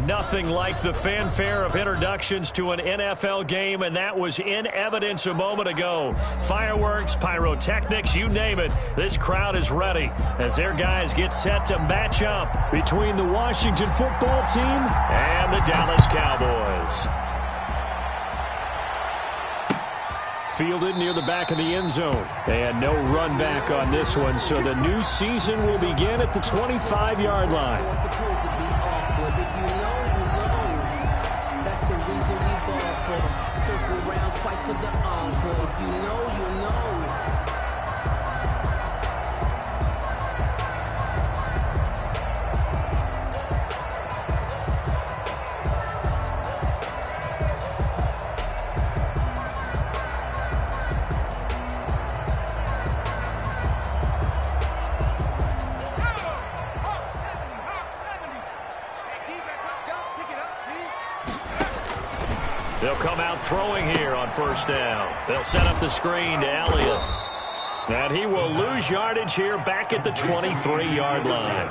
Nothing like the fanfare of introductions to an NFL game, and that was in evidence a moment ago. Fireworks, pyrotechnics, you name it. This crowd is ready as their guys get set to match up between the Washington football team and the Dallas Cowboys. Fielded near the back of the end zone. And no run back on this one, so the new season will begin at the 25-yard line. For the encore, if you know, you know. They'll come out throwing here on first down. They'll set up the screen to Elliott. And he will lose yardage here back at the 23-yard line.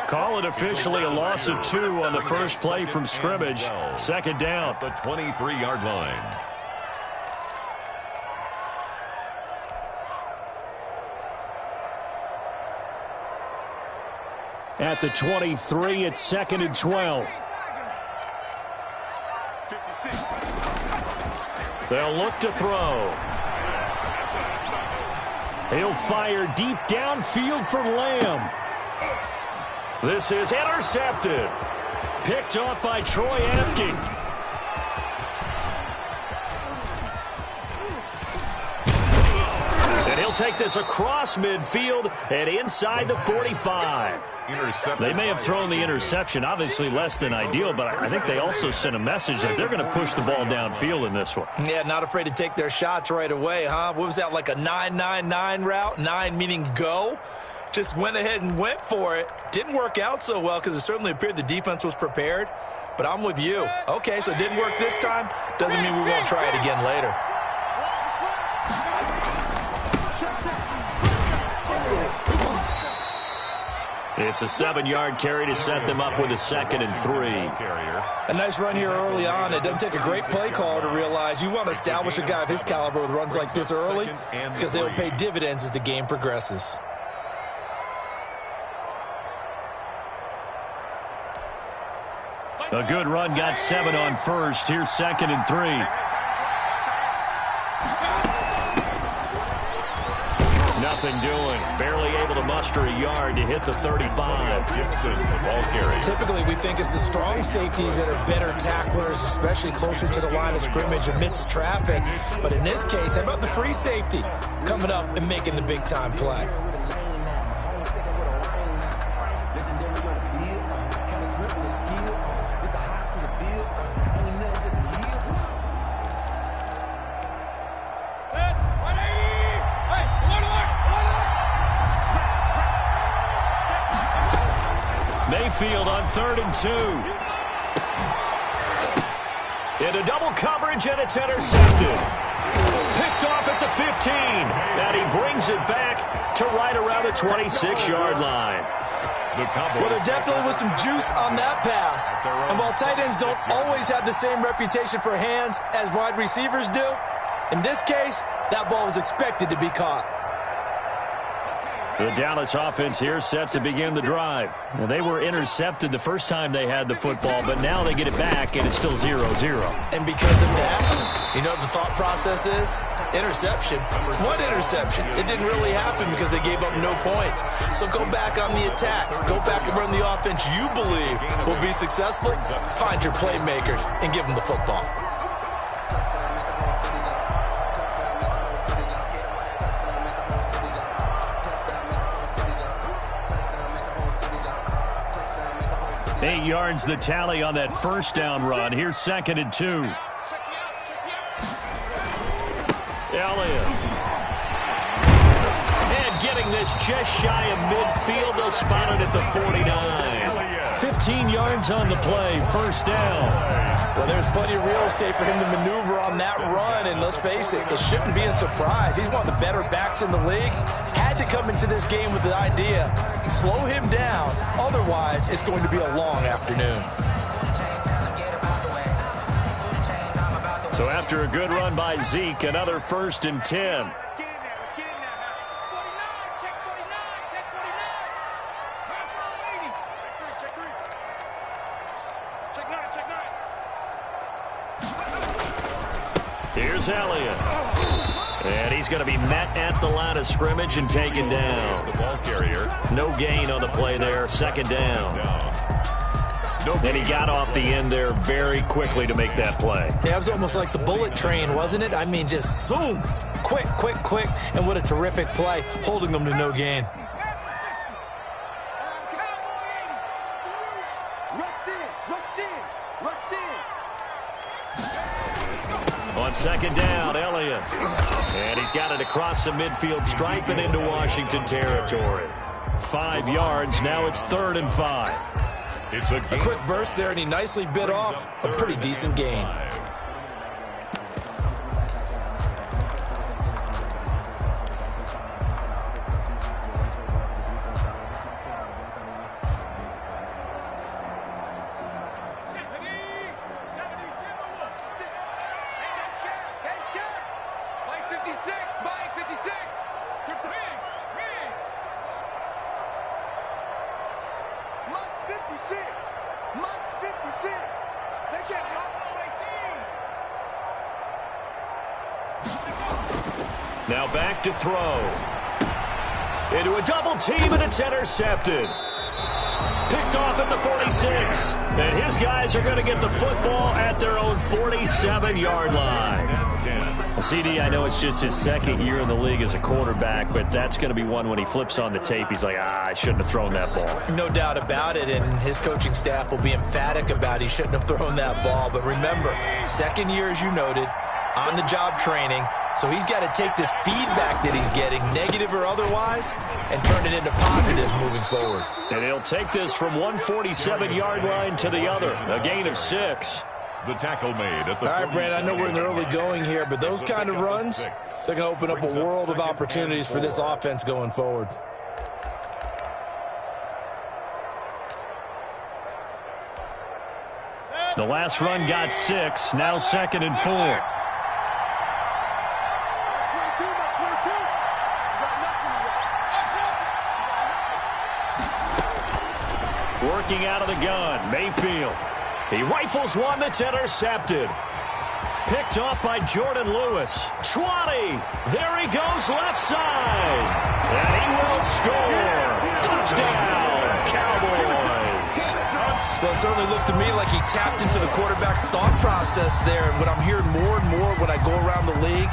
Call it officially a loss of 2 on the first play from scrimmage. Second down. The 23-yard line. At the 23, it's 2nd and 12. They'll look to throw. He'll fire deep downfield for Lamb. This is intercepted. Picked off by Troy Apke. And he'll take this across midfield and inside the 45. They may have thrown the interception, obviously less than ideal, but I think they also sent a message that they're going to push the ball downfield in this one. Yeah, not afraid to take their shots right away, huh? What was that, like a 9-9-9 route? 9 meaning go? Just went ahead and went for it. Didn't work out so well because it certainly appeared the defense was prepared, but I'm with you. Okay, so it didn't work this time. Doesn't mean we won't try it again later. It's a 7-yard carry to set them up with a 2nd and 3. A nice run here early on. It doesn't take a great play caller to realize you want to establish a guy of his caliber with runs like this early because they'll pay dividends as the game progresses. A good run got 7 on first. Here's 2nd and 3. Nothing doing. Barely able to muster a yard to hit the 35. Gibson, the ball carry. Typically, we think it's the strong safeties that are better tacklers, especially closer to the line of scrimmage amidst traffic. But in this case, how about the free safety coming up and making the big-time play? Mayfield on 3rd and 2. Into double coverage, and it's intercepted. Picked off at the 15. And he brings it back to right around the 26-yard line. Well, there definitely was some juice on that pass. And while tight ends don't always have the same reputation for hands as wide receivers do, in this case, that ball was expected to be caught. The Dallas offense here set to begin the drive. Well, they were intercepted the first time they had the football, but now they get it back, and it's still 0-0. And because of that, you know what the thought process is? Interception. What interception? It didn't really happen because they gave up no points. So go back on the attack. Go back and run the offense you believe will be successful. Find your playmakers and give them the football. Eight yards the tally on that first down run. Here's 2nd and 2. Elliott. And getting this just shy of midfield. They'll spot it at the 49. 15 yards on the play. First down. Well, there's plenty of real estate for him to maneuver on that run. And let's face it, it shouldn't be a surprise. He's one of the better backs in the league. Had to come into this game with the idea, slow him down. Otherwise, it's going to be a long afternoon. So after a good run by Zeke, another 1st and 10. Here's Elliott. And he's going to be met at the line of scrimmage and taken down. The ball carrier. No gain on the play there. 2nd down. And he got off the end there very quickly to make that play. Yeah, it was almost like the bullet train, wasn't it? I mean, just zoom. Quick, quick, quick. And what a terrific play, holding them to no gain. On 2nd down, Elliott. And he's got it across the midfield stripe and into Washington territory. 5 yards. Now it's 3rd and 5. It's a quick burst there, and he nicely bit off a pretty decent gain. Now back to throw. Into a double team, and it's intercepted. Picked off at the 46. And his guys are going to get the football at their own 47-yard line. CD, I know it's just his 2nd year in the league as a quarterback, but that's going to be one when he flips on the tape, he's like, I shouldn't have thrown that ball. No doubt about it, and his coaching staff will be emphatic about he shouldn't have thrown that ball. But remember, 2nd year, as you noted, on-the-job training. So he's got to take this feedback that he's getting, negative or otherwise, and turn it into positives moving forward. And he'll take this from one 47-yard line to the other, a gain of 6. The tackle made at the All right, Brand, I know we're in the early going here, but those kind of runs, they're going to open up a world of opportunities for this offense going forward. The last run got 6, now 2nd and 4. Working out of the gun, Mayfield. He rifles one that's intercepted. Picked off by Jordan Lewis. 20. There he goes left side. And he will score. Touchdown, Cowboys. Well, it certainly looked to me like he tapped into the quarterback's thought process there. And what I'm hearing more and more when I go around the league,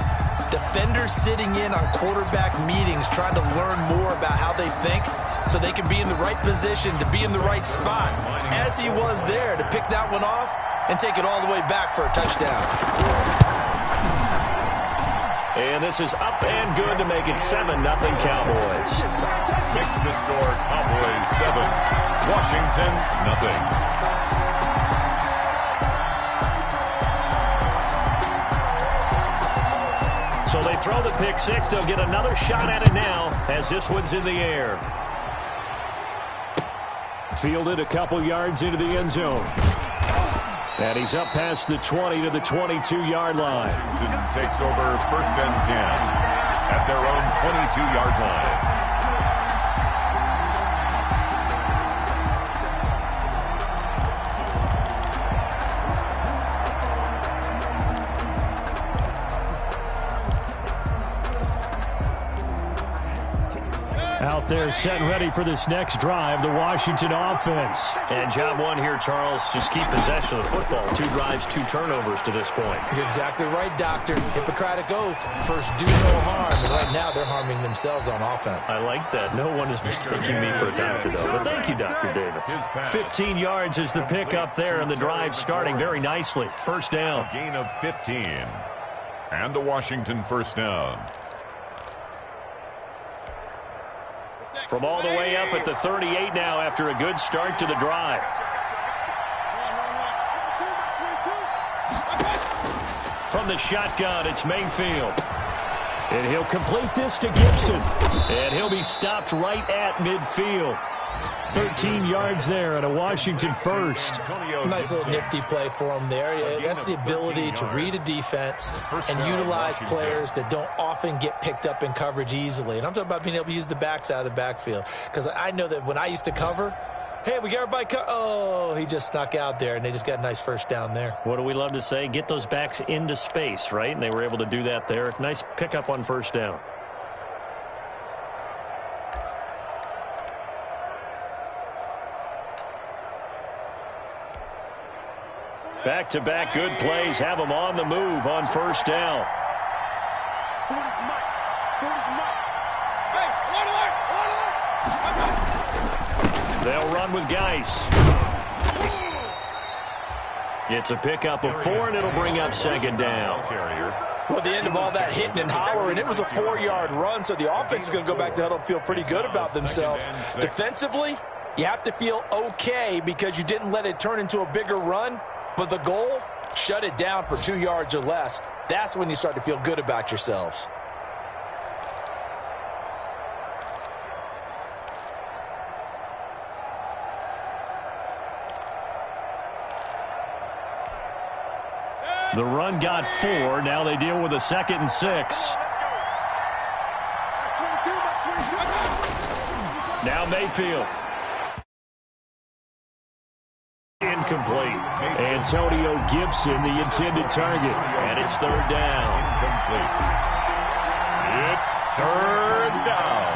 defenders sitting in on quarterback meetings trying to learn more about how they think so they can be in the right position to be in the right spot, as he was there to pick that one off and take it all the way back for a touchdown. And this is up and good to make it 7-0 Cowboys. Makes the score Cowboys 7, Washington nothing. So they throw the pick 6. They'll get another shot at it now as this one's in the air. Fielded a couple yards into the end zone. And he's up past the 20 to the 22-yard line. Washington takes over 1st and 10 at their own 22-yard line. Out there set and ready for this next drive, the Washington offense. And job one here, Charles, just keep possession of the football. 2 drives, 2 turnovers to this point. You're exactly right, Doctor. Hippocratic oath. First, do no harm. And right now, they're harming themselves on offense. I like that. No one is mistaking me for a doctor, though. But thank you, Dr. Davis. 15 yards is the pick up there, and the drive starting very nicely. 1st down. A gain of 15. And a Washington 1st down. From all the way up at the 38 now after a good start to the drive. From the shotgun, it's Mayfield. And he'll complete this to Gibson. And he'll be stopped right at midfield. 13 yards there and a Washington first. Nice little nifty play for him there. That's the ability to read a defense and utilize players that don't often get picked up in coverage easily. And I'm talking about being able to use the backs out of the backfield. Because I know that when I used to cover, hey, we got everybody oh, he just snuck out there, and they just got a nice first down there. What do we love to say? Get those backs into space, right? And they were able to do that there. Nice pickup on first down. Back-to-back good plays have them on the move on first down. They'll run with Geis. It's a pickup of 4, and it'll bring up second down. Well, at the end of all that hitting and hollering, it was a 4-yard run, so the offense is going to go back to huddle and feel pretty good about themselves. Defensively, you have to feel okay because you didn't let it turn into a bigger run. But the goal, shut it down for 2 yards or less. That's when you start to feel good about yourselves. The run got 4. Now they deal with a 2nd and 6. Now Mayfield. Incomplete. Antonio Gibson, the intended target. And it's 3rd down. Incomplete. It's 3rd down.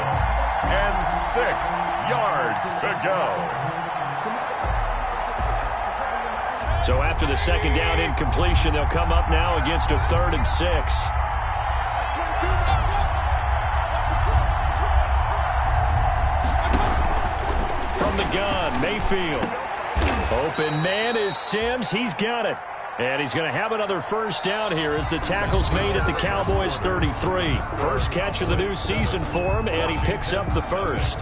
And 6 yards to go. So after the 2nd down incompletion, they'll come up now against a 3rd and 6. From the gun, Mayfield. Open man is Sims. He's got it. And he's going to have another first down here as the tackle's made at the Cowboys' 33. First catch of the new season for him, and he picks up the first.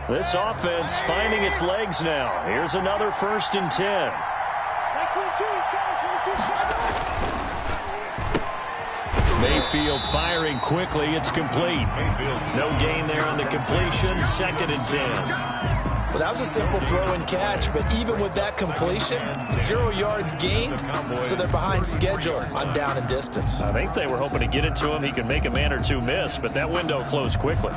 This offense finding its legs now. Here's another 1st and 10. Mayfield firing quickly. It's complete. No gain there on the completion. 2nd and 10. Well, that was a simple throw and catch, but even with that completion, 0 yards gained, so they're behind schedule on down and distance. I think they were hoping to get it to him. He could make a man or two miss, but that window closed quickly.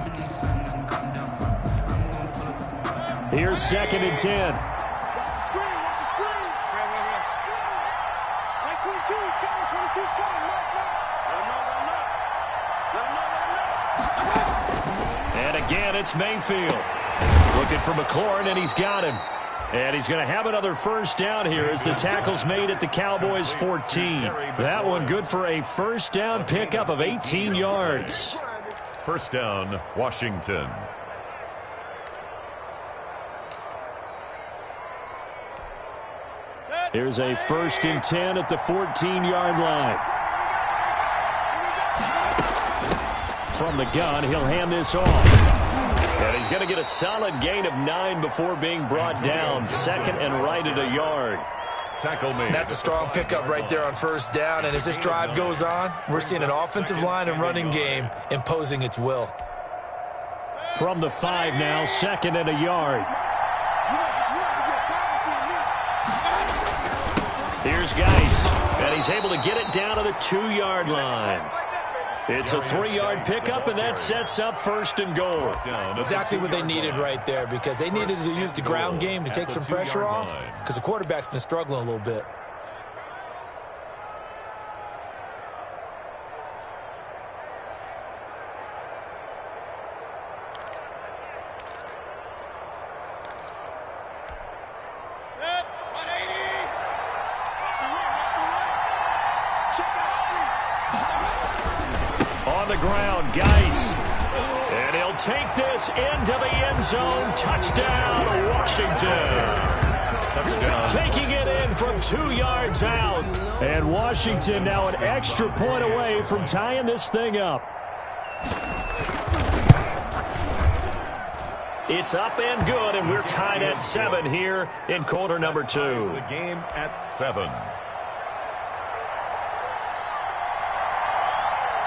Here's 2nd and 10. And again, it's Mayfield. Looking for McLaurin, and he's got him. And he's going to have another first down here as the tackle's made at the Cowboys' 14. That one good for a first down pickup of 18 yards. First down, Washington. Here's a 1st and 10 at the 14-yard line. From the gun, he'll hand this off. And he's going to get a solid gain of 9 before being brought down. 2nd and right at a yard. Tackle made. That's a strong pickup right there on first down. And as this drive goes on, we're seeing an offensive line and running game imposing its will. From the 5 now, 2nd and a yard. Here's Geis, and he's able to get it down to the 2-yard line. It's a 3-yard pickup, and that sets up 1st and goal. Exactly what they needed right there, because they needed to use the ground game to take some pressure off, because the quarterback's been struggling a little bit. on the ground. Geis. And he'll take this into the end zone. Touchdown, Washington. Touchdown. Taking it in from 2 yards out. And Washington now an extra point away from tying this thing up. It's up and good, and we're tied at 7 here in quarter number 2. The game at 7.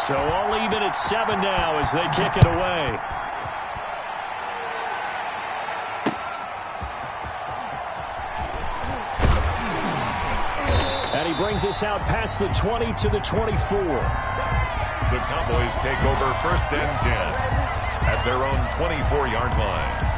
So all even at 7 now as they kick it away. And he brings us out past the 20 to the 24. The Cowboys take over 1st and 10 at their own 24-yard line.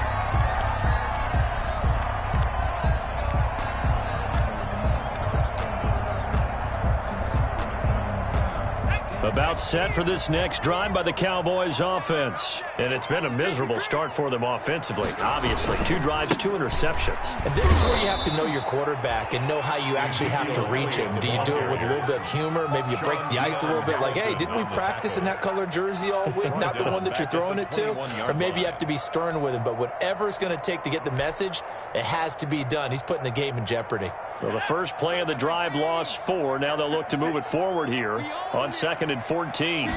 About set for this next drive by the Cowboys offense. And it's been a miserable start for them offensively. Obviously, 2 drives, 2 interceptions. And this is where you have to know your quarterback and know how you actually have to reach him. Do you do it with a little bit of humor? Maybe you break the ice a little bit like, hey, didn't we practice in that color jersey all week? Not the one that you're throwing it to? Or maybe you have to be stern with him. But whatever it's going to take to get the message, it has to be done. He's putting the game in jeopardy. So the first play of the drive lost 4. Now they'll look to move it forward here on 2nd and 14.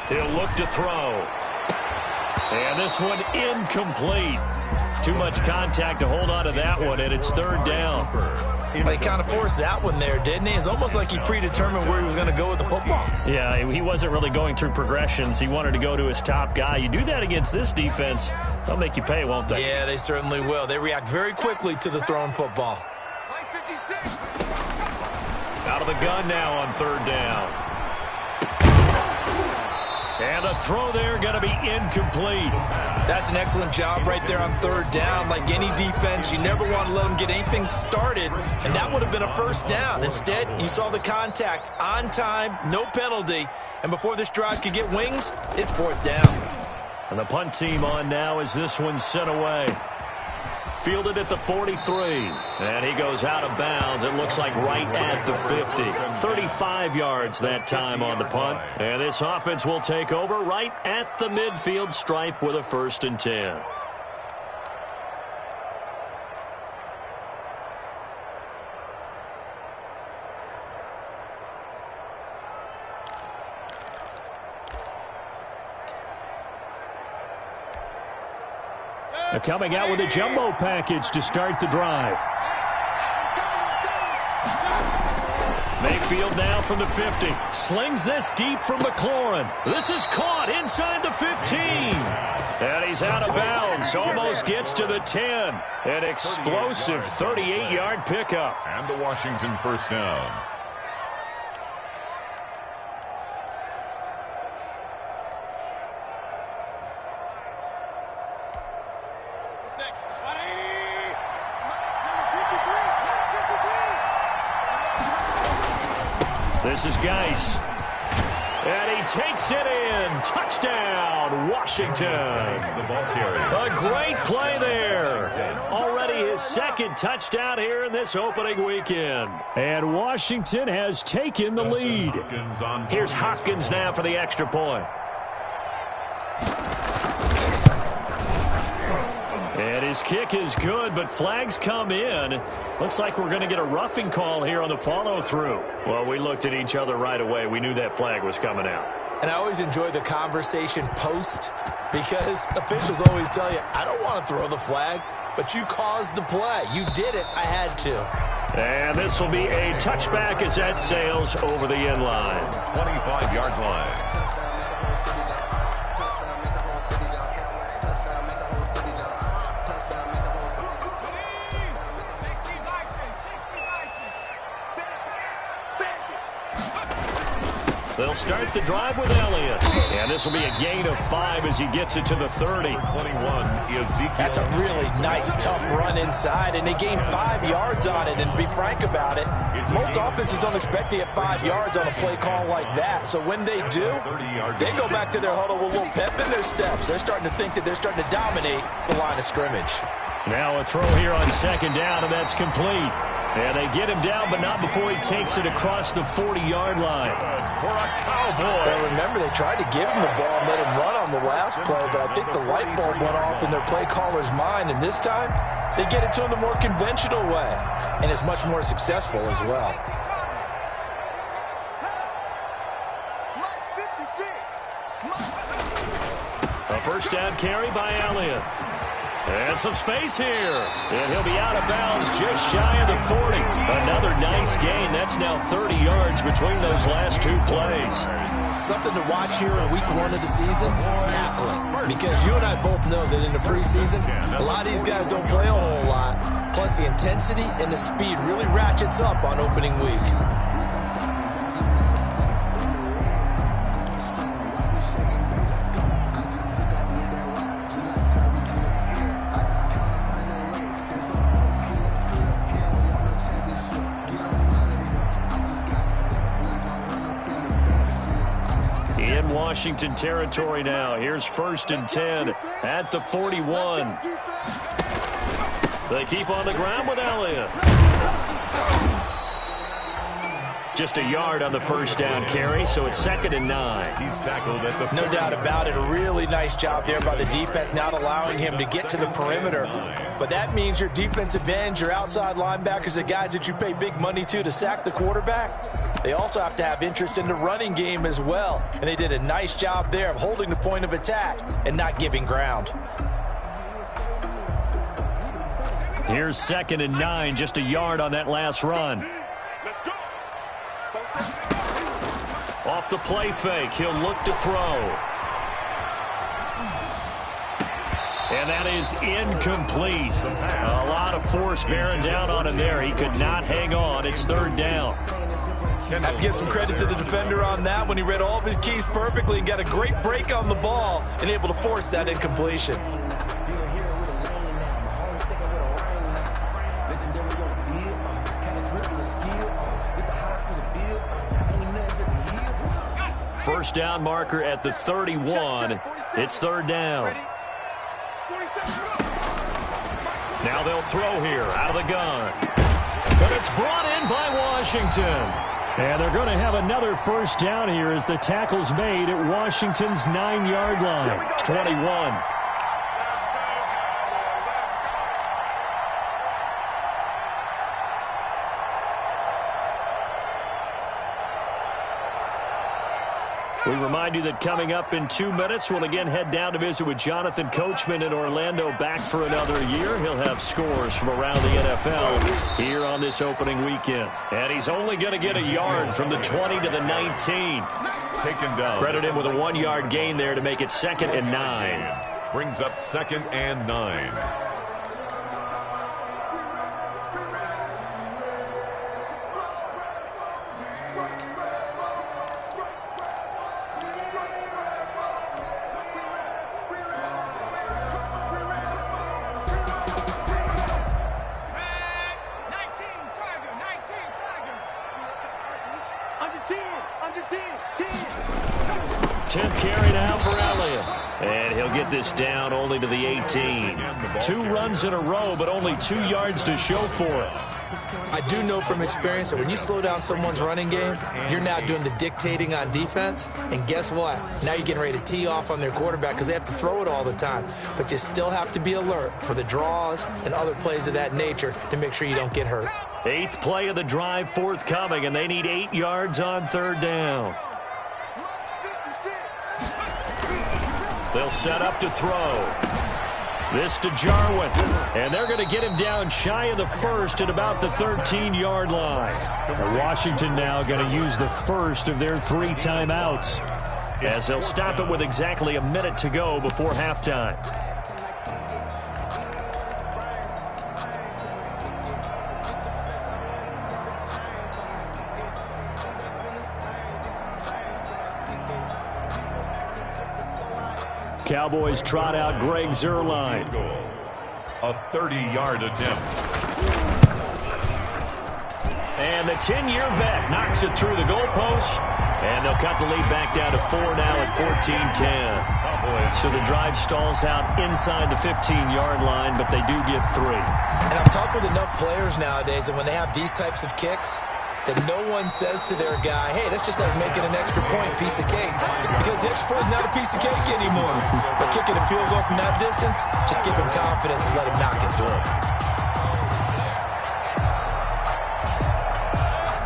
He'll look to throw. And this one incomplete. Too much contact to hold on to that one, and it's 3rd down. Well, he kind of forced that one there, didn't he? It's almost like he predetermined where he was going to go with the football. Yeah, he wasn't really going through progressions. He wanted to go to his top guy. You do that against this defense, they'll make you pay, won't they? Yeah, they certainly will. They react very quickly to the thrown football. Out of the gun now on 3rd down. And the throw there going to be incomplete. That's an excellent job right there on 3rd down. Like any defense, you never want to let them get anything started, and that would have been a 1st down. Instead, you saw the contact on time, no penalty, and before this drive could get wings, it's 4th down. And the punt team on now as this one's sent away. Fielded at the 43. And he goes out of bounds. It looks like right at the 50. 35 yards that time on the punt. And this offense will take over right at the midfield stripe with a 1st and 10. Coming out with a jumbo package to start the drive. Mayfield now from the 50. Slings this deep from McLaurin. This is caught inside the 15. And he's out of bounds. Almost gets to the 10. An explosive 38-yard pickup. And the Washington 1st down. This is Geis. And he takes it in. Touchdown, Washington. The ball carrier. A great play there. Already his 2nd touchdown here in this opening weekend. And Washington has taken the lead. Here's Hopkins now for the extra point. And his kick is good, but flags come in. Looks like we're going to get a roughing call here on the follow-through. Well, we looked at each other right away. We knew that flag was coming out. And I always enjoy the conversation post because officials always tell you, I don't want to throw the flag, but you caused the play. You did it. I had to. And this will be a touchback as that sails over the end line. 25-yard line. They'll start the drive with Elliott. And this will be a gain of 5 as he gets it to the 30. 21, Ezekiel. That's a really nice, tough run inside, and they gained 5 yards on it. And to be frank about it, most offenses don't expect to get 5 yards on a play call like that. So when they do, they go back to their huddle with a little pep in their steps. They're starting to think that they're starting to dominate the line of scrimmage. Now a throw here on 2nd down, and that's complete. And they get him down, but not before he takes it across the 40-yard line. For a Cowboy. Well, remember, they tried to give him the ball and let him run on the last play, but I think the light bulb went off in their play caller's mind, and this time they get it to him the more conventional way, and it's much more successful as well. A first down carry by Elliott. And some space here. And he'll be out of bounds just shy of the 40. Another nice gain. That's now 30 yards between those last two plays. Something to watch here in week 1 of the season, tackling. Because you and I both know that in the preseason, a lot of these guys don't play a whole lot. Plus the intensity and the speed really ratchets up on opening week. Washington territory now. Here's 1st and 10 at the 41. They keep on the ground with Elliott. Just a yard on the first down carry, so it's 2nd and 9. He's tackled at the 40. No doubt about it. A really nice job there by the defense, not allowing him to get to the perimeter. But that means your defensive ends, your outside linebackers, the guys that you pay big money to sack the quarterback, they also have to have interest in the running game as well. And they did a nice job there of holding the point of attack and not giving ground. Here's 2nd and 9, just a yard on that last run. Off the play fake, he'll look to throw. And that is incomplete. A lot of force bearing down on him there. He could not hang on. It's 3rd down. I have to give some credit to the defender on that when he read all of his keys perfectly and got a great break on the ball and able to force that incompletion. First down marker at the 31. It's 3rd down. Now they'll throw here out of the gun. But it's brought in by Washington. And they're going to have another first down here as the tackle's made at Washington's 9-yard line. It's 21. We remind you that coming up in 2 minutes, we'll again head down to visit with Jonathan Coachman in Orlando, back for another year. He'll have scores from around the NFL here on this opening weekend. And he's only going to get a yard from the 20 to the 19. Taken down. Credit him with a 1-yard gain there to make it 2nd and 9. Brings up 2nd and 9. This down only to the 18. 2 runs in a row, but only 2 yards to show for it. I do know from experience that when you slow down someone's running game, you're now doing the dictating on defense. And guess what? Now you're getting ready to tee off on their quarterback because they have to throw it all the time. But you still have to be alert for the draws and other plays of that nature to make sure you don't get hurt. 8th play of the drive forthcoming, and they need 8 yards on 3rd down. They'll set up to throw. This to Jarwin. And they're going to get him down shy of the 1st at about the 13-yard line. And Washington now going to use the first of their 3 timeouts, as they'll stop it with exactly a minute to go before halftime. Cowboys trot out Greg Zuerlein. A 30-yard attempt. And the 10-year vet knocks it through the goalpost. And they'll cut the lead back down to 4 now at 14-10. So the drive stalls out inside the 15-yard line, but they do get 3. And I've talked with enough players nowadays, and when they have these types of kicks, that no one says to their guy, hey, that's just like making an extra point, piece of cake. Because the extra point is not a piece of cake anymore. But kicking a field goal from that distance, just give him confidence and let him knock it through.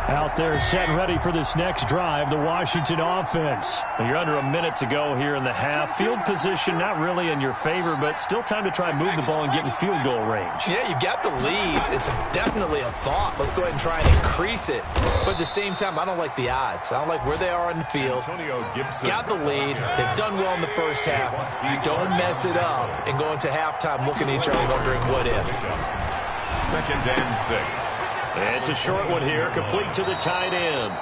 Out there set and ready for this next drive, the Washington offense. You're under a minute to go here in the half. Field position not really in your favor, but still time to try and move the ball and get in field goal range. Yeah, you've got the lead. It's definitely a thought. Let's go ahead and try and increase it. But at the same time, I don't like the odds. I don't like where they are on the field. Got the lead. They've done well in the first half. Don't mess it up and go into halftime looking at each other wondering what if. 2nd and 6. It's a short one here, complete to the tight end.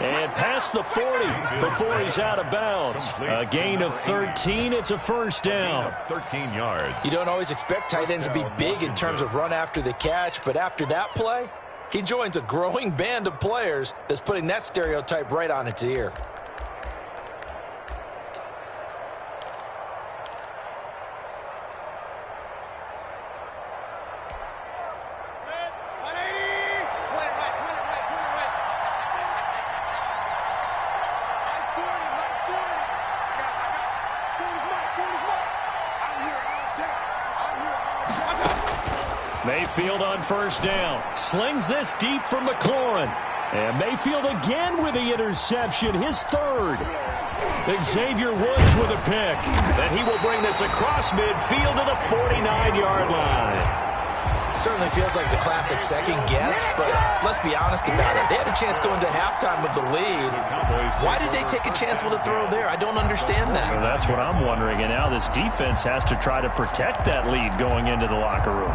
And past the 40 before he's out of bounds. A gain of 13, it's a first down. 13 yards. You don't always expect tight ends to be big in terms of run after the catch, but after that play, he joins a growing band of players that's putting that stereotype right on its ear. Mayfield on first down. Slings this deep for McLaurin. And Mayfield again with the interception, his 3rd. Xavier Woods with a pick. And he will bring this across midfield to the 49-yard line. Certainly feels like the classic second guess, but let's be honest about it. They had a chance going to halftime with the lead. Why did they take a chance with a throw there? I don't understand that. Well, that's what I'm wondering. And now this defense has to try to protect that lead going into the locker room.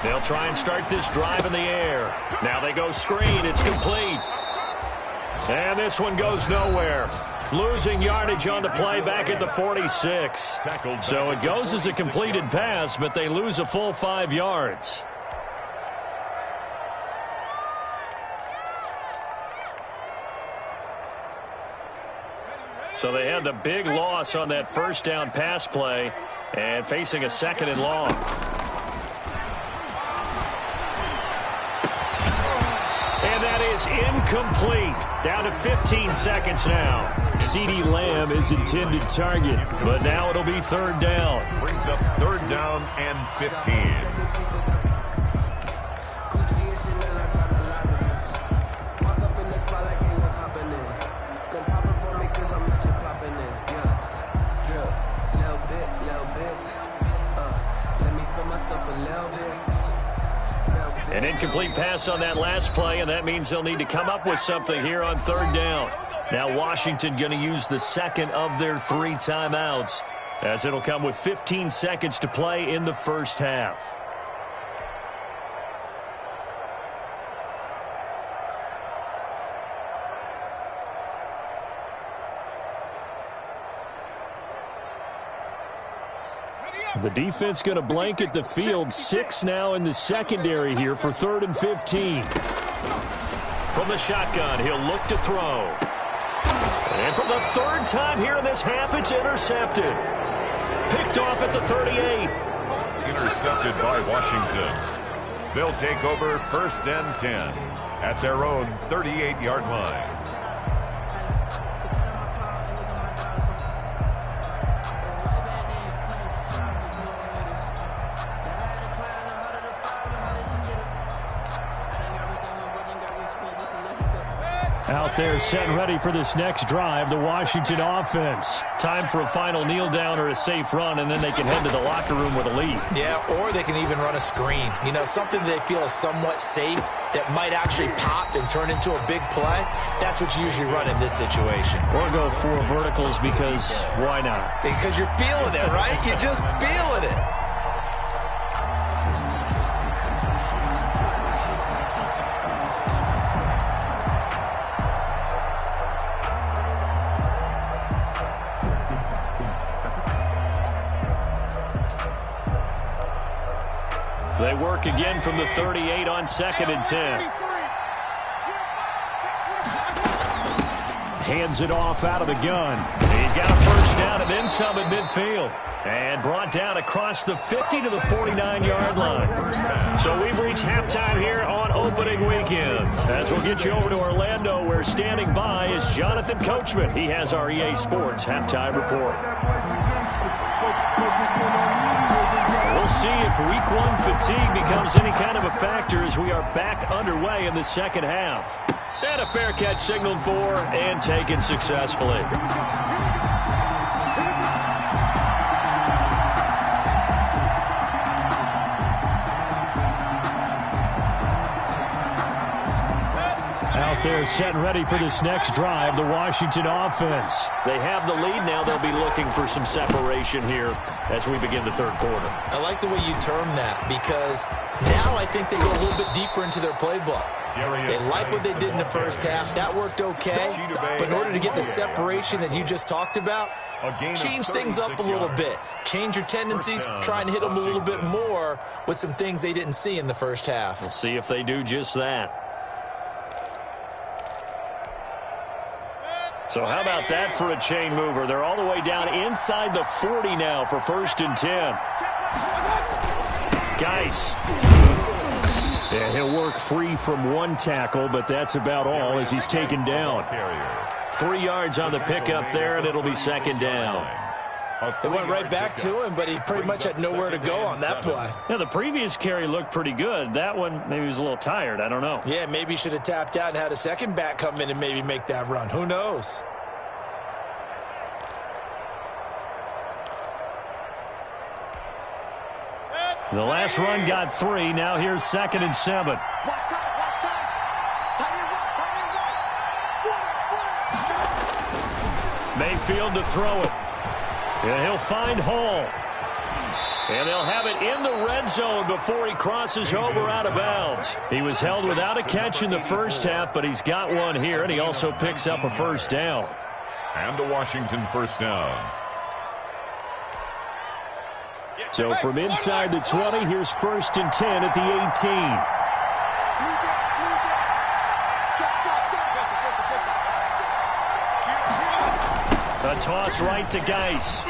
They'll try and start this drive in the air. Now they go screen. It's complete. And this one goes nowhere. Losing yardage on the play back at the 46. So it goes as a completed pass, but they lose a full 5 yards. So they had the big loss on that first down pass play and facing a 2nd and long. And that is incomplete. Down to 15 seconds now. CeeDee Lamb is intended target, but now it'll be 3rd down. Brings up 3rd down and 15. An incomplete pass on that last play, and that means they'll need to come up with something here on 3rd down. Now Washington going to use the 2nd of their 3 timeouts, as it'll come with 15 seconds to play in the first half. The defense going to blanket the field. 6 now in the secondary here for 3rd and 15. From the shotgun, he'll look to throw. And for the 3rd time here in this half, it's intercepted. Picked off at the 38. Intercepted by Washington. They'll take over 1st and 10 at their own 38-yard line. Out there set and ready for this next drive, the Washington offense. Time for a final kneel down or a safe run, and then they can head to the locker room with a lead. Yeah, or they can even run a screen. You know, something they feel is somewhat safe that might actually pop and turn into a big play. That's what you usually run in this situation. Or go 4 verticals because why not? Because you're feeling it, right? You're just feeling it. They work again from the 38 on 2nd and 10. Hands it off out of the gun. He's got a first down and then some at midfield. And brought down across the 50 to the 49-yard line. So we've reached halftime here on opening weekend. As we'll get you over to Orlando, where standing by is Jonathan Coachman. He has our EA Sports halftime report. We'll see if Week 1 fatigue becomes any kind of a factor as we are back underway in the second half. And a fair catch signaled for and taken successfully. Out there set and ready for this next drive, the Washington offense. They have the lead now. They'll be looking for some separation here as we begin the third quarter. I like the way you term that because now I think they go a little bit deeper into their playbook. They like what they did in the first half. That worked okay. But in order to get the separation that you just talked about, change things up a little bit. Change your tendencies. Try and hit them a little bit more with some things they didn't see in the first half. We'll see if they do just that. So how about that for a chain mover? They're all the way down inside the 40 now for 1st and 10. Geis. And he'll work free from one tackle, but that's about all as he's taken down. 3 yards on the pickup there, and it'll be 2nd down. It went right back to him, but he pretty much had nowhere to go on that play. Yeah, the previous carry looked pretty good. That one, maybe he was a little tired. I don't know. Yeah, maybe he should have tapped out and had a second back come in and maybe make that run. Who knows? The last run got 3. Now here's 2nd and 7. Mayfield to throw it. And he'll find Hall. And they'll have it in the red zone before he crosses over out of bounds. He was held without a catch in the first half, but he's got one here, and he also picks up a first down. And the Washington first down. So from inside the 20, here's 1st and 10 at the 18. A toss right to Geis.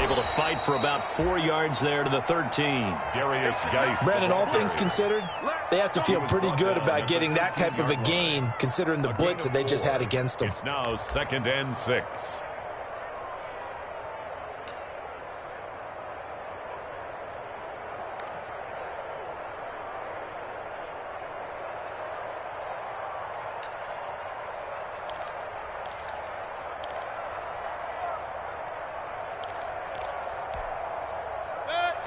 Able to fight for about 4 yards there to the 13. Darius Geis. Brandon, all things considered, they have to feel pretty good about getting that type of a gain, considering the blitz that they just had against them. It's now 2nd and 6.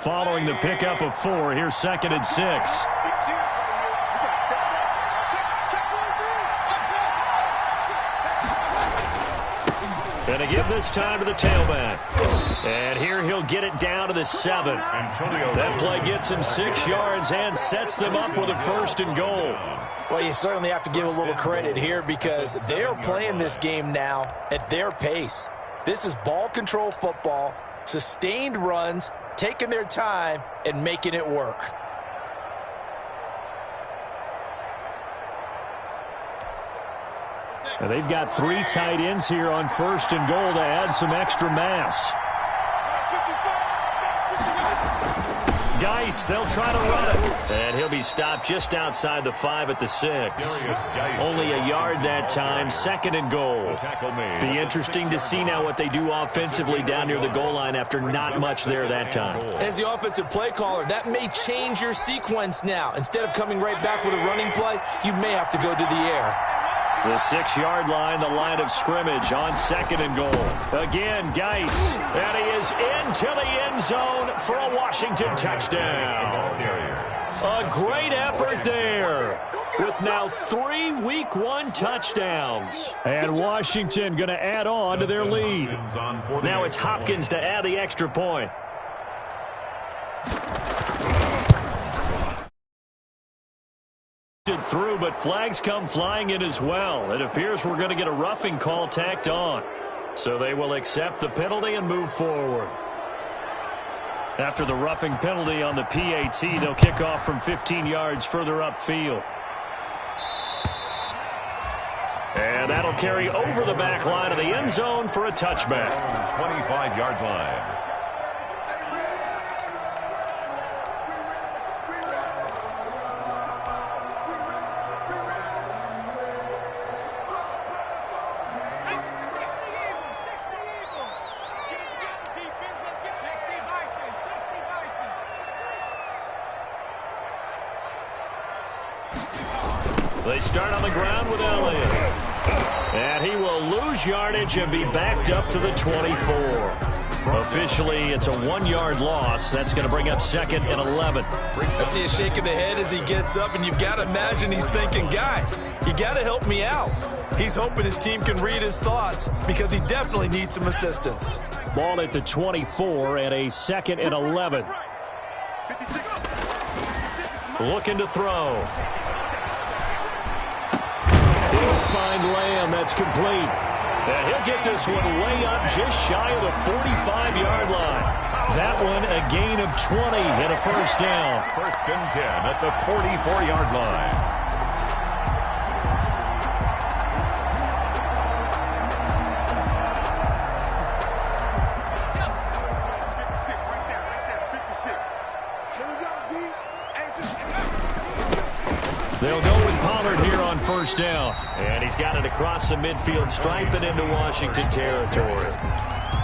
Following the pickup of 4, here's 2nd and 6. And to give this time to the tailback. And here he'll get it down to the 7. That play gets him 6 yards and sets them up with a 1st and goal. Well, you certainly have to give a little credit here because they're playing this game now at their pace. This is ball control football, sustained runs, taking their time and making it work. Now they've got 3 tight ends here on 1st and goal to add some extra mass. Geis, they'll try to run it. And he'll be stopped just outside the 5 at the 6. Only a yard that time, 2nd and goal. Be interesting to see now what they do offensively down near the goal line after not much there that time. As the offensive play caller, that may change your sequence now. Instead of coming right back with a running play, you may have to go to the air. The 6-yard line, the line of scrimmage on 2nd and goal. Again, Geis, and he is into the end zone for a Washington touchdown. A great effort there with now 3 Week 1 touchdowns. And Washington going to add on to their lead. Now it's Hopkins to add the extra point. Through, but flags come flying in as well. It appears we're going to get a roughing call tacked on. So they will accept the penalty and move forward. After the roughing penalty on the PAT, they'll kick off from 15 yards further upfield. And that'll carry over the back line of the end zone for a touchback. 25-yard line. They start on the ground with Elliott. And he will lose yardage and be backed up to the 24. Officially, it's a 1-yard loss. That's going to bring up 2nd and 11. I see a shake of the head as he gets up, and you've got to imagine he's thinking, guys, you got to help me out. He's hoping his team can read his thoughts because he definitely needs some assistance. Ball at the 24 and a 2nd and 11. Looking to throw. He'll find Lamb. That's complete. And he'll get this one way up just shy of the 45-yard line. That one a gain of 20 and a first down. 1st and 10 at the 44-yard line. They'll go with Pollard here on first down. And he's got it across the midfield stripe and into Washington territory.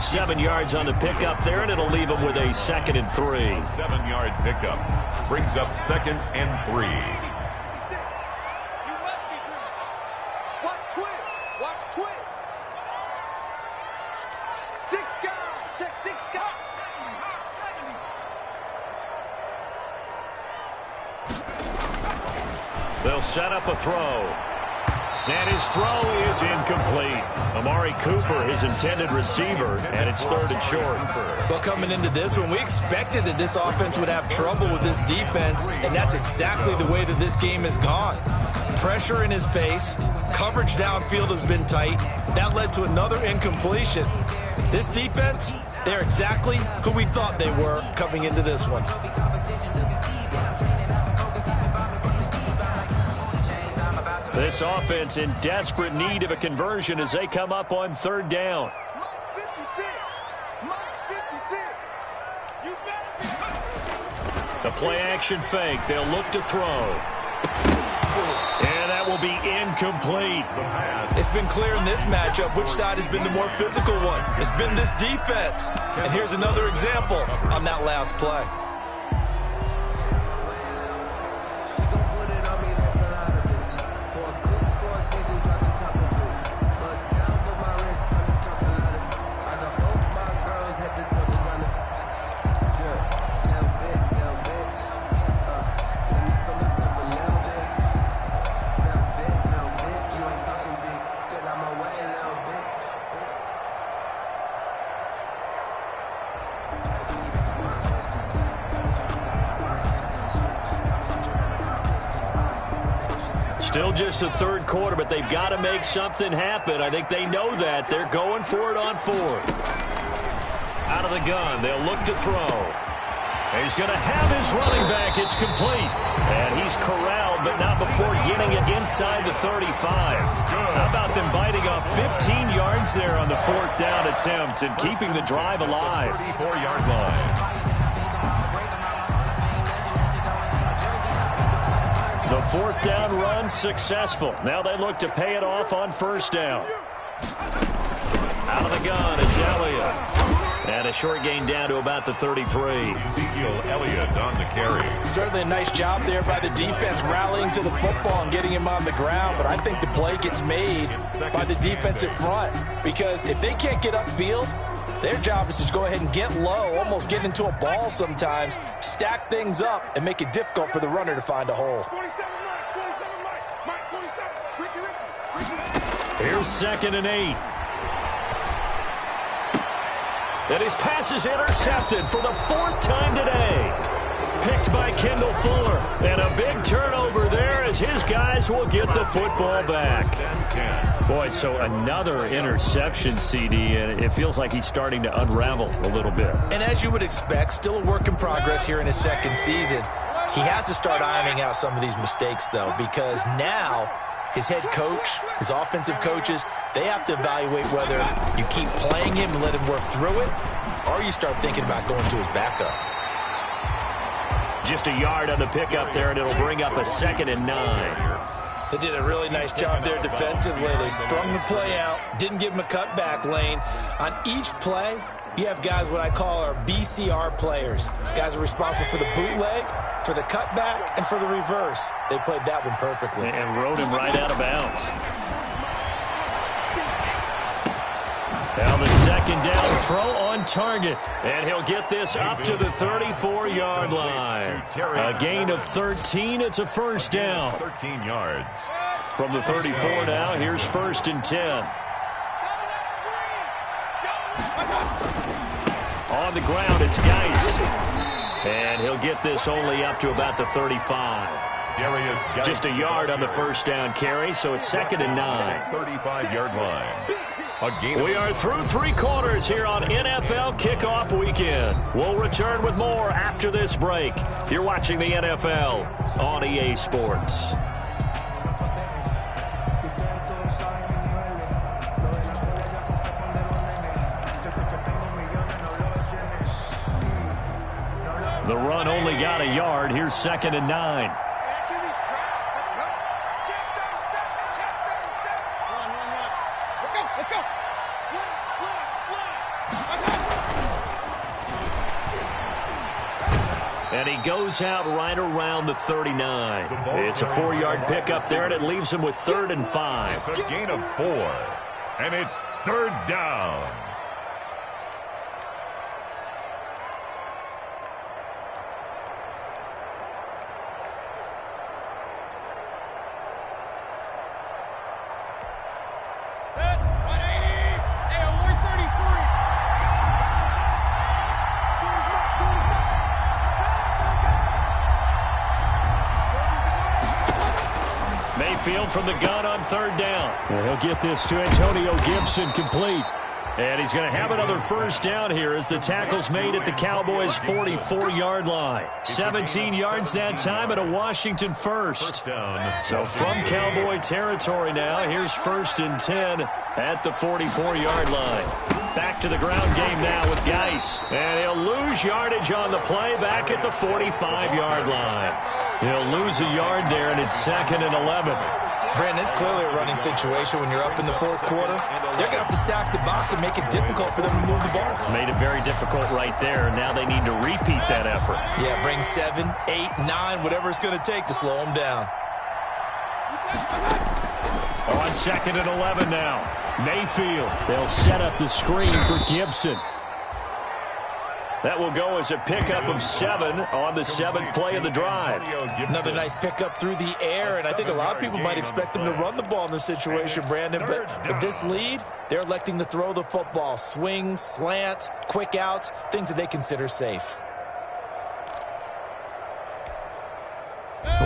7 yards on the pickup there, and it'll leave him with a 2nd and 3. 7-yard pickup brings up 2nd and 3. Watch twins. Watch twins. 6 guys. Check 6 guys. They'll set up a throw. And his throw is incomplete. Amari Cooper, his intended receiver, and it's 3rd and short. Well, coming into this one, we expected that this offense would have trouble with this defense, and that's exactly the way that this game has gone. Pressure in his pace, coverage downfield has been tight. That led to another incompletion. This defense, they're exactly who we thought they were coming into this one. This offense in desperate need of a conversion as they come up on 3rd down. The play-action fake. They'll look to throw. And that will be incomplete. It's been clear in this matchup which side has been the more physical one. It's been this defense. And here's another example on that last play. Still just the 3rd quarter, but they've got to make something happen. I think they know that. They're going for it on 4th. Out of the gun, they'll look to throw. He's going to have his running back. It's complete. And he's corralled, but not before getting it inside the 35. How about them biting off 15 yards there on the 4th down attempt and keeping the drive alive? 34-yard line. The 4th down run successful. Now they look to pay it off on 1st down. Out of the gun, it's Elliott. And a short gain down to about the 33. Ezekiel Elliott on the carry. Certainly a nice job there by the defense rallying to the football and getting him on the ground, but I think the play gets made by the defensive front because if they can't get upfield, their job is to go ahead and get low, almost get into a ball sometimes, stack things up, and make it difficult for the runner to find a hole. Here's 2nd and 8. And his pass is intercepted for the 4th time today. picked by Kendall Fuller. And a big turnover there as his guys will get the football back. Boy, so another interception, CD, and it feels like he's starting to unravel a little bit. And as you would expect, still a work in progress here in his second season. He has to start ironing out some of these mistakes, though, because now his head coach, his offensive coaches, they have to evaluate whether you keep playing him and let him work through it, or you start thinking about going to his backup. Just a yard on the pickup there, and it'll bring up a 2nd and 9. They did a really nice job there defensively. They strung the play out, didn't give him a cutback lane. On each play, you have guys what I call our BCR players. Guys are responsible for the bootleg, for the cutback, and for the reverse. They played that one perfectly. And rode him right out of bounds. Now the 2nd down throw on target. And he'll get this up to the 34-yard line. A gain of 13. It's a 1st down. 13 yards. From the 34 now, here's 1st and 10. On the ground, it's Geis. And he'll get this only up to about the 35. Just a yard on the 1st down carry, so it's 2nd and 9. 35-yard line. We are through 3 quarters here on NFL Kickoff Weekend. We'll return with more after this break. You're watching the NFL on EA Sports. The run only got a yard. Here's 2nd and 9. And he goes out right around the 39. It's a 4-yard pickup there, and it leaves him with 3rd and 5. It's a gain of 4, and it's 3rd down. Mayfield from the gun on 3rd down. And he'll get this to Antonio Gibson complete. And he's going to have another 1st down here as the tackle's made at the Cowboys' 44-yard line. 17 yards that time and a Washington 1st. So from Cowboy territory now, here's 1st and 10 at the 44-yard line. Back to the ground game now with Geis. And he'll lose yardage on the play back at the 45-yard line. He'll lose a yard there, and it's 2nd and 11. Brandon, it's clearly a running situation when you're up in the 4th quarter. They're going to have to stack the box and make it difficult for them to move the ball. Made it very difficult right there. Now they need to repeat that effort. Yeah, bring 7, 8, 9, whatever it's going to take to slow them down. On 2nd and 11 now. Mayfield. They'll set up the screen for Gibson. That will go as a pickup of 7 on the 7th play of the drive. Another nice pickup through the air, and I think a lot of people might expect them to run the ball in this situation, Brandon. But with this lead, they're electing to throw the football. Swings, slants, quick outs, things that they consider safe.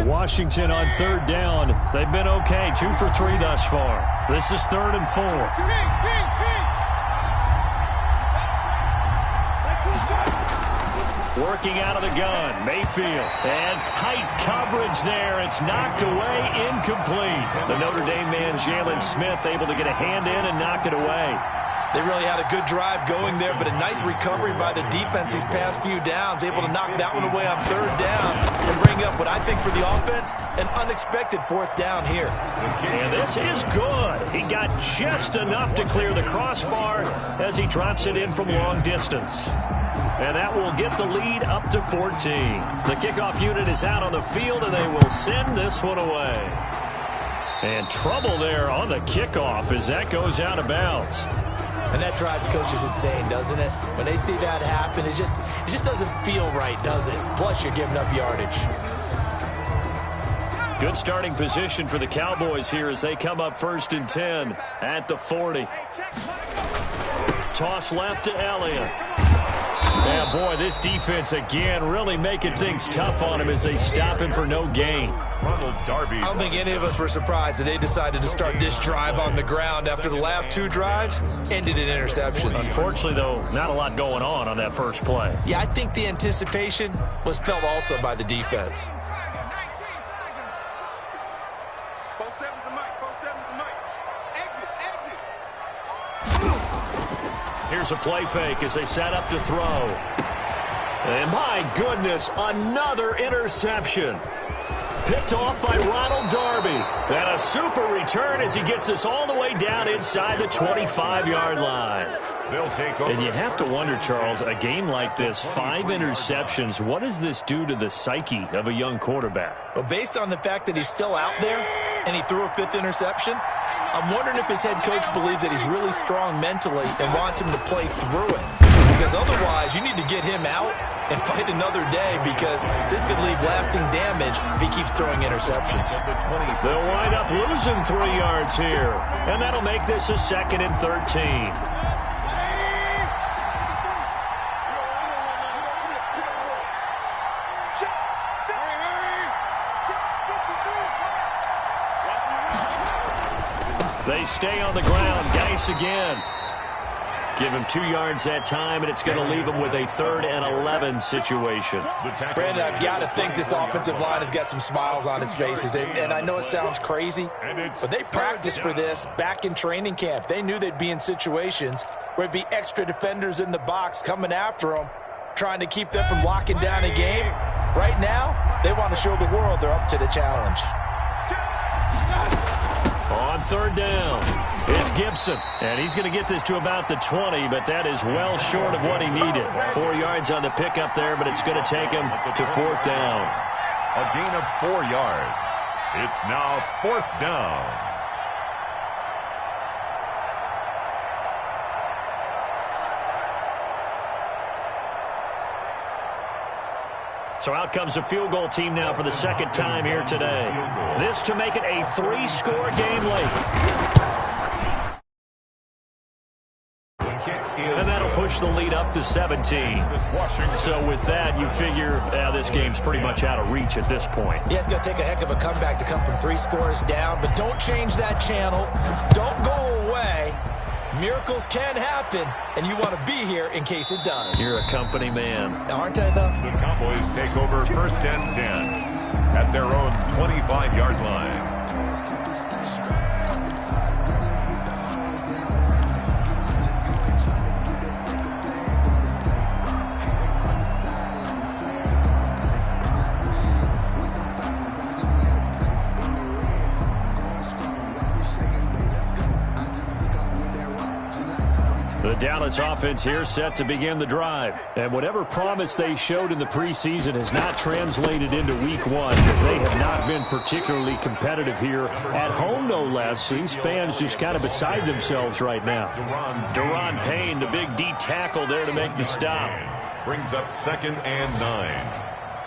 Washington on 3rd down. They've been okay, 2 for 3 thus far. This is 3rd and 4. Working out of the gun, Mayfield. And tight coverage there. It's knocked away, incomplete. The Notre Dame man, Jalen Smith, able to get a hand in and knock it away. They really had a good drive going there, but a nice recovery by the defense these past few downs, able to knock that one away on 3rd down and bring up what I think for the offense, an unexpected 4th down here. And this is good. He got just enough to clear the crossbar as he drops it in from long distance. And that will get the lead up to 14. The kickoff unit is out on the field, and they will send this one away. And trouble there on the kickoff as that goes out of bounds. And that drives coaches insane, doesn't it? When they see that happen, it just doesn't feel right, does it? Plus, you're giving up yardage. Good starting position for the Cowboys here as they come up 1st and 10 at the 40. Toss left to Elliott. Yeah, boy, this defense again really making things tough on him as they stop him for no gain. I don't think any of us were surprised that they decided to start this drive on the ground after the last two drives ended in interceptions. Unfortunately, though, not a lot going on that first play. Yeah, I think the anticipation was felt also by the defense. 4-7's the mic. 4-7's the mic. Exit, exit. Here's a play fake as they set up to throw. And my goodness, another interception. Picked off by Ronald Darby. And a super return as he gets us all the way down inside the 25-yard line. They'll take over. And you have to wonder, Charles, a game like this, 5 interceptions, what does this do to the psyche of a young quarterback? Well, based on the fact that he's still out there and he threw a 5th interception, I'm wondering if his head coach believes that he's really strong mentally and wants him to play through it. Because otherwise, you need to get him out and fight another day, because this could leave lasting damage if he keeps throwing interceptions. They'll wind up losing 3 yards here, and that'll make this a 2nd and 13. They stay on the ground. Geis again. Give him 2 yards that time, and it's going to leave him with a 3rd and 11 situation. Brandon, I've got to think this offensive line has got some smiles on its faces. And I know it sounds crazy, but they practiced for this back in training camp. They knew they'd be in situations where it'd be extra defenders in the box coming after them, trying to keep them from locking down a game. Right now, they want to show the world they're up to the challenge. On 3rd down, it's Gibson, and he's going to get this to about the 20, but that is well short of what he needed. 4 yards on the pickup there, but it's going to take him to 4th down. A gain of 4 yards. It's now 4th down. So out comes a field goal team now for the 2nd time here today. This to make it a 3-score game late. And that'll push the lead up to 17. So with that, you figure this game's pretty much out of reach at this point. Yeah, it's going to take a heck of a comeback to come from 3 scores down, but don't change that channel. Don't go away. Miracles can happen, and you want to be here in case it does. You're a company man. Aren't I, though? The Cowboys take over 1st and 10 at their own 25-yard line. The Dallas offense here set to begin the drive. And whatever promise they showed in the preseason has not translated into week 1, because they have not been particularly competitive here at home, no less. These fans just kind of beside themselves right now. Deron Payne, the big D tackle there to make the stop. Brings up 2nd and 9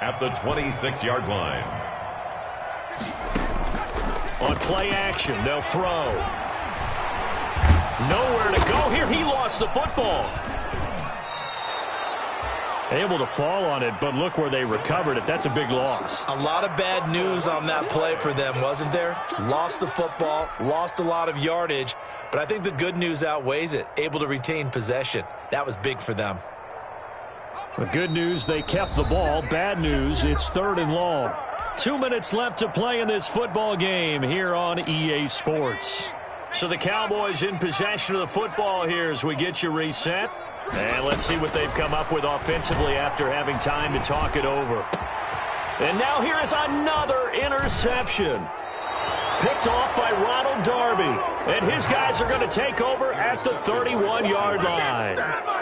at the 26-yard line. On play action, they'll throw. Nowhere to go here. He lost the football. Able to fall on it, but look where they recovered it. That's a big loss. A lot of bad news on that play for them, wasn't there? Lost the football, lost a lot of yardage, but I think the good news outweighs it. Able to retain possession. That was big for them. The good news, they kept the ball. Bad news, it's 3rd and long. 2 minutes left to play in this football game here on EA Sports. So the Cowboys in possession of the football here as we get you reset. And let's see what they've come up with offensively after having time to talk it over. And now here is another interception. Picked off by Ronald Darby. And his guys are going to take over at the 31-yard line.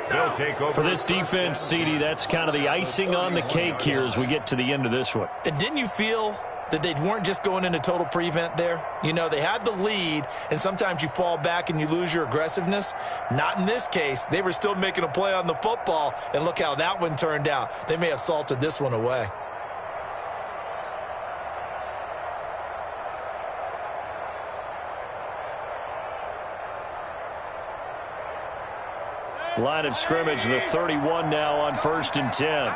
They'll take over. For this defense, CD, that's kind of the icing on the cake here as we get to the end of this one. And didn't you feel that they weren't just going into total prevent there? You know, they had the lead, and sometimes you fall back and you lose your aggressiveness. Not in this case. They were still making a play on the football, and look how that one turned out. They may have salted this one away. Line of scrimmage, the 31 now on 1st and 10.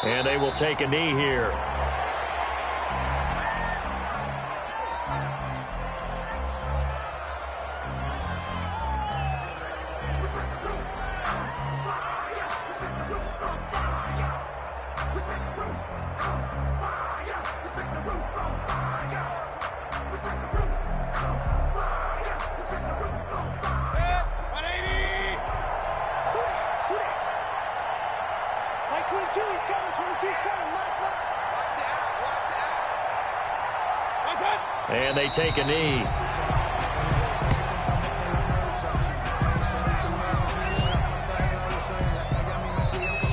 And they will take a knee here. And they take a knee.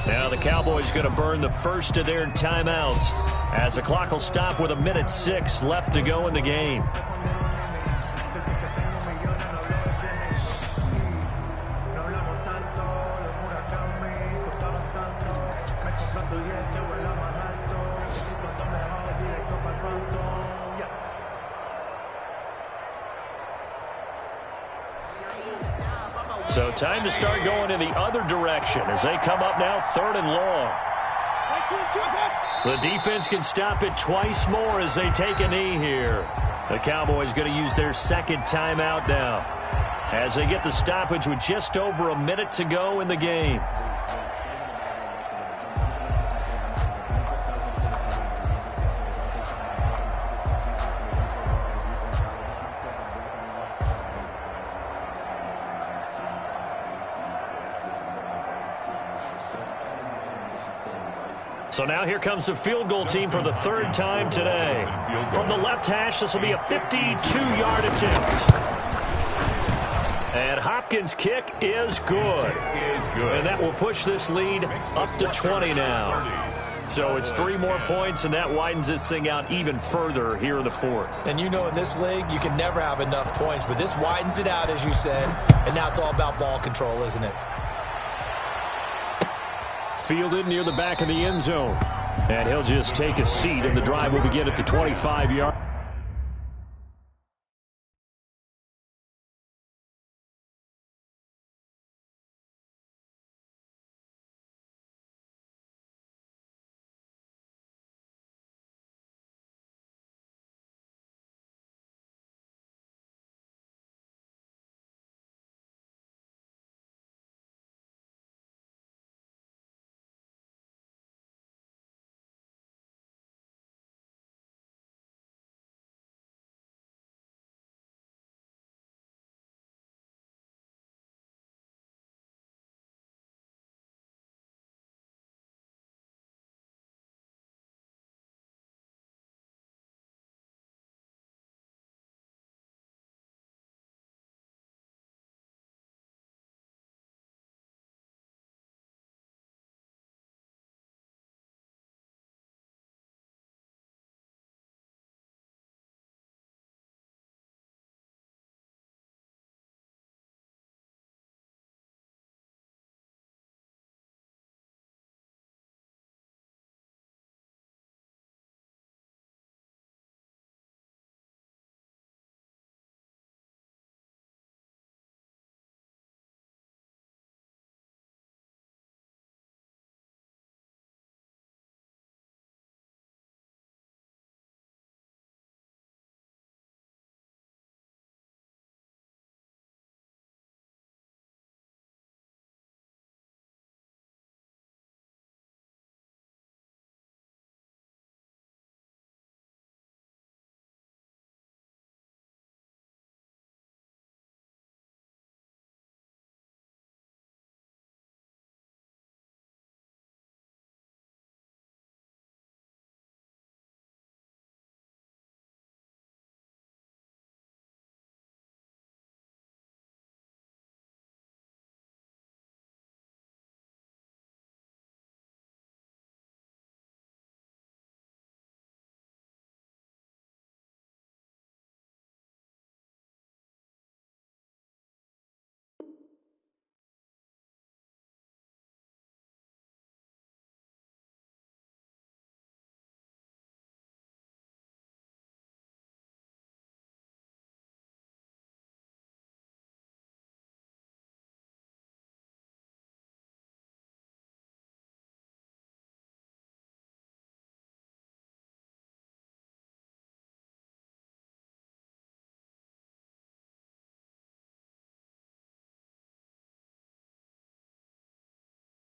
Now the Cowboys going to burn the first of their timeouts as the clock will stop with 1:06 left to go in the game. So time to start going in the other direction as they come up now 3rd and long. The defense can stop it twice more as they take a knee here. The Cowboys going to use their second timeout now as they get the stoppage with just over a minute to go in the game. So now here comes the field goal team for the 3rd time today. From the left hash, this will be a 52-yard attempt. And Hopkins' kick is good. And that will push this lead up to 20 now. So it's 3 more points, and that widens this thing out even further here in the 4th. And you know in this league, you can never have enough points, but this widens it out, as you said. And now it's all about ball control, isn't it? Fielded near the back of the end zone. And he'll just take a seat, and the drive will begin at the 25-yard.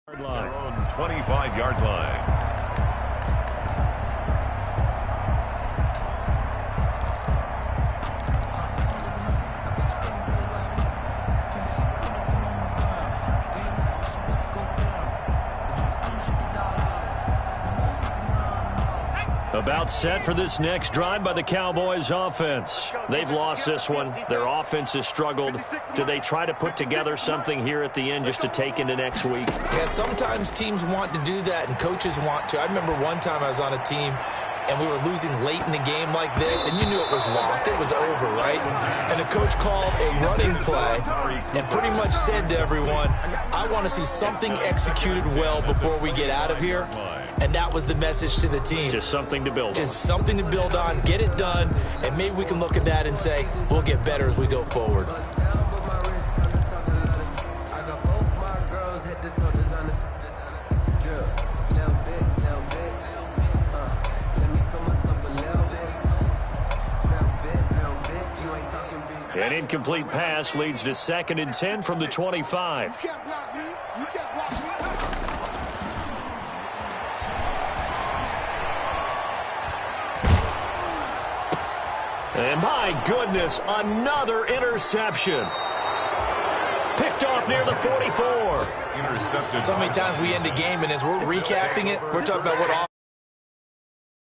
Their own 25-yard line. About set for this next drive by the Cowboys offense. They've lost this one. Their offense has struggled. Do they try to put together something here at the end just to take into next week? Yeah, sometimes teams want to do that and coaches want to. I remember one time I was on a team and we were losing late in the game like this, and you knew it was lost. It was over, right? And the coach called a running play and pretty much said to everyone, I want to see something executed well before we get out of here. And that was the message to the team. Just something to build on. Just something to build on, get it done, and maybe we can look at that and say, we'll get better as we go forward. An incomplete pass leads to 2nd and 10 from the 25. You can't block me. You can't block me. And my goodness, another interception. Picked off near the 44. Intercepted. So many times we end a game, and as we're recapping it, we're talking about what